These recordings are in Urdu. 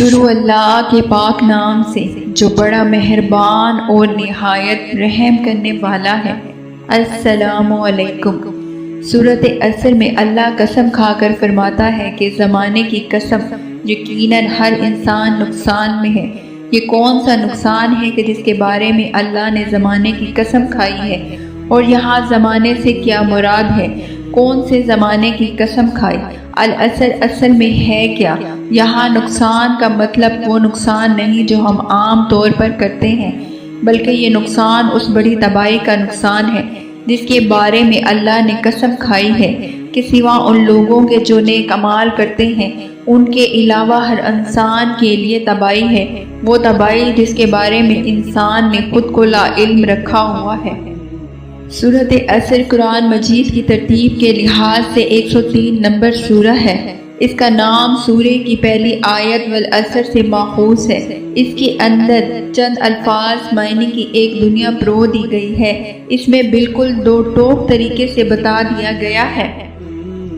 شروع اللہ کے پاک نام سے جو بڑا مہربان اور نہایت رحم کرنے والا ہے۔ السلام علیکم۔ سورۃ عصر میں اللہ قسم کھا کر فرماتا ہے کہ زمانے کی قسم، یقیناً ہر انسان نقصان میں ہے۔ یہ کون سا نقصان ہے کہ جس کے بارے میں اللہ نے زمانے کی قسم کھائی ہے؟ اور یہاں زمانے سے کیا مراد ہے؟ کون سے زمانے کی قسم کھائی؟ العصر اصل میں ہے کیا؟ یہاں نقصان کا مطلب وہ نقصان نہیں جو ہم عام طور پر کرتے ہیں، بلکہ یہ نقصان اس بڑی تباہی کا نقصان ہے جس کے بارے میں اللہ نے قسم کھائی ہے کہ سوا ان لوگوں کے جو نیک اعمال کرتے ہیں ان کے علاوہ ہر انسان کے لیے تباہی ہے، وہ تباہی جس کے بارے میں انسان نے خود کو لا علم رکھا ہوا ہے۔ سورۃ عصر قرآن مجید کی ترتیب کے لحاظ سے 103 نمبر سورہ ہے۔ اس کا نام سورہ کی پہلی آیت والعصر سے ماخوذ ہے۔ اس کے اندر چند الفاظ معنی کی ایک دنیا پرو دی گئی ہے۔ اس میں بالکل دو ٹوک طریقے سے بتا دیا گیا ہے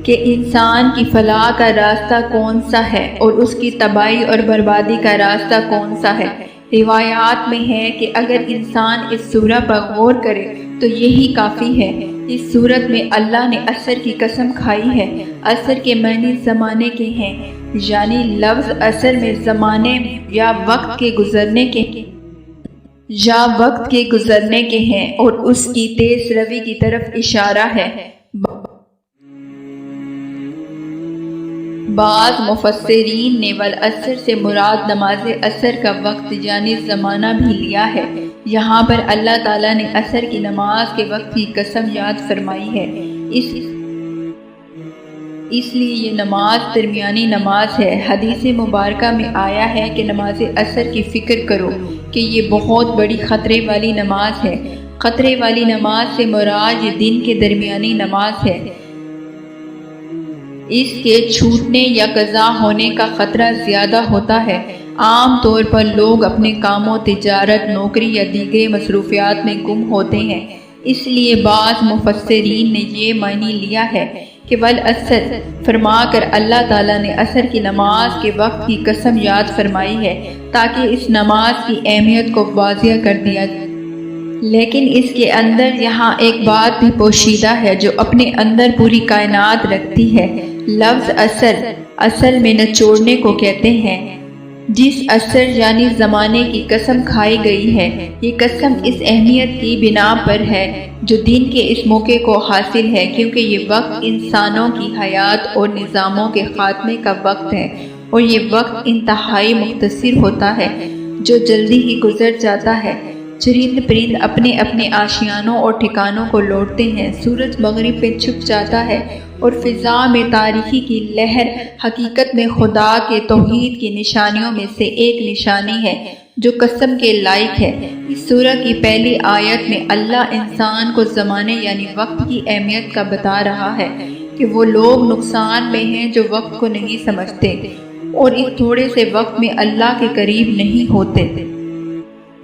کہ انسان کی فلاح کا راستہ کون سا ہے اور اس کی تباہی اور بربادی کا راستہ کون سا ہے۔ روایات میں ہے کہ اگر انسان اس سورہ پر غور کرے تو یہی کافی ہے۔ اس سورت میں اللہ نے عصر کی قسم کھائی ہے۔ عصر کے معنی زمانے کے ہیں، یعنی لفظ عصر میں زمانے یا وقت کے گزرنے کے ہیں اور اس کی تیز روی کی طرف اشارہ ہے۔ بعض مفسرین نے والعصر سے مراد نماز عصر کا وقت یعنی زمانہ بھی لیا ہے۔ یہاں پر اللہ تعالیٰ نے عصر کی نماز کے وقت کی قسم یاد فرمائی ہے، اس لیے یہ نماز درمیانی نماز ہے۔ حدیث مبارکہ میں آیا ہے کہ نماز عصر کی فکر کرو کہ یہ بہت بڑی خطرے والی نماز ہے۔ خطرے والی نماز سے مراد یہ دن کے درمیانی نماز ہے۔ اس کے چھوٹنے یا قضا ہونے کا خطرہ زیادہ ہوتا ہے۔ عام طور پر لوگ اپنے کاموں، تجارت، نوکری یا دیگر مصروفیات میں گم ہوتے ہیں، اس لیے بعض مفسرین نے یہ معنی لیا ہے کہ والعصر فرما کر اللہ تعالیٰ نے عصر کی نماز کے وقت کی قسم یاد فرمائی ہے تاکہ اس نماز کی اہمیت کو واضح کر دیا جائے۔ لیکن اس کے اندر یہاں ایک بات بھی پوشیدہ ہے جو اپنے اندر پوری کائنات رکھتی ہے۔ لفظ عصر اصل میں نچوڑنے کو کہتے ہیں۔ جس عصر یعنی زمانے کی قسم کھائی گئی ہے، یہ قسم اس اہمیت کی بنا پر ہے جو دن کے اس موقع کو حاصل ہے، کیونکہ یہ وقت انسانوں کی حیات اور نظاموں کے خاتمے کا وقت ہے، اور یہ وقت انتہائی مختصر ہوتا ہے جو جلدی ہی گزر جاتا ہے۔ چرند پرند اپنے اپنے آشیانوں اور ٹھکانوں کو لوٹتے ہیں، سورج مغرب پہ چھپ جاتا ہے اور فضا میں تاریکی کی لہر حقیقت میں خدا کے توحید کی نشانیوں میں سے ایک نشانی ہے جو قسم کے لائق ہے۔ اس سورہ کی پہلی آیت میں اللہ انسان کو زمانے یعنی وقت کی اہمیت کا بتا رہا ہے کہ وہ لوگ نقصان میں ہیں جو وقت کو نہیں سمجھتے اور اس تھوڑے سے وقت میں اللہ کے قریب نہیں ہوتے۔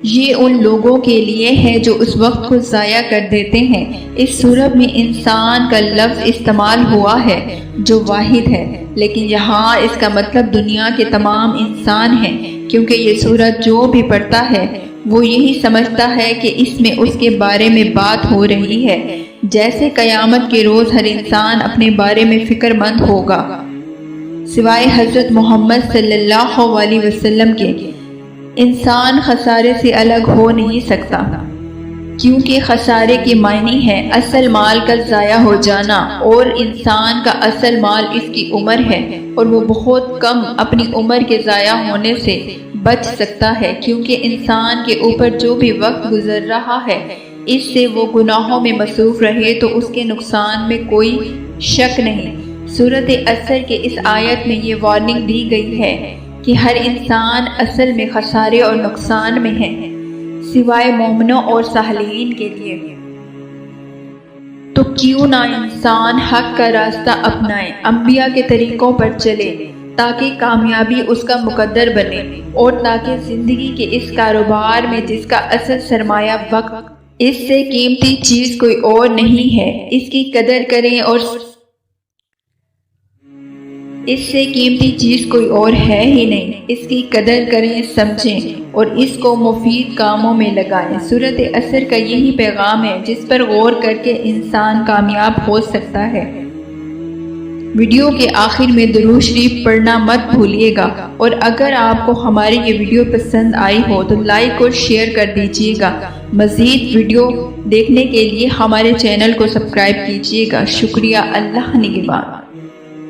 یہ ان لوگوں کے لیے ہے جو اس وقت کو ضائع کر دیتے ہیں۔ اس سورت میں انسان کا لفظ استعمال ہوا ہے جو واحد ہے، لیکن یہاں اس کا مطلب دنیا کے تمام انسان ہیں، کیونکہ یہ سورت جو بھی پڑھتا ہے وہ یہی سمجھتا ہے کہ اس میں اس کے بارے میں بات ہو رہی ہے، جیسے قیامت کے روز ہر انسان اپنے بارے میں فکر مند ہوگا سوائے حضرت محمد صلی اللہ علیہ وسلم کے۔ انسان خسارے سے الگ ہو نہیں سکتا، کیونکہ خسارے کے معنی ہے اصل مال کا ضائع ہو جانا، اور انسان کا اصل مال اس کی عمر ہے، اور وہ بہت کم اپنی عمر کے ضائع ہونے سے بچ سکتا ہے، کیونکہ انسان کے اوپر جو بھی وقت گزر رہا ہے اس سے وہ گناہوں میں مصروف رہے تو اس کے نقصان میں کوئی شک نہیں۔ سورۃ عصر کے اس آیت میں یہ وارننگ دی گئی ہے کہ ہر انسان اصل میں خسارے اور نقصان میں ہے سوائے مومنوں اور صالحین کے لیے۔ تو کیوں نہ انسان حق کا راستہ اپنائے، انبیاء کے طریقوں پر چلے تاکہ کامیابی اس کا مقدر بنے، اور تاکہ زندگی کے اس کاروبار میں جس کا اصل سرمایہ وقت، اس سے قیمتی چیز کوئی اور نہیں ہے، اس کی قدر کریں اور اس سے قیمتی چیز کوئی اور ہے ہی نہیں۔ اس کی قدر کریں، سمجھیں اور اس کو مفید کاموں میں لگائیں۔ سورۃ عصر کا یہی پیغام ہے جس پر غور کر کے انسان کامیاب ہو سکتا ہے۔ ویڈیو کے آخر میں درود شریف پڑھنا مت بھولیے گا، اور اگر آپ کو ہماری یہ ویڈیو پسند آئی ہو تو لائک اور شیئر کر دیجیے گا۔ مزید ویڈیو دیکھنے کے لیے ہمارے چینل کو سبسکرائب کیجیے گا۔ شکریہ۔ اللہ نگہبان۔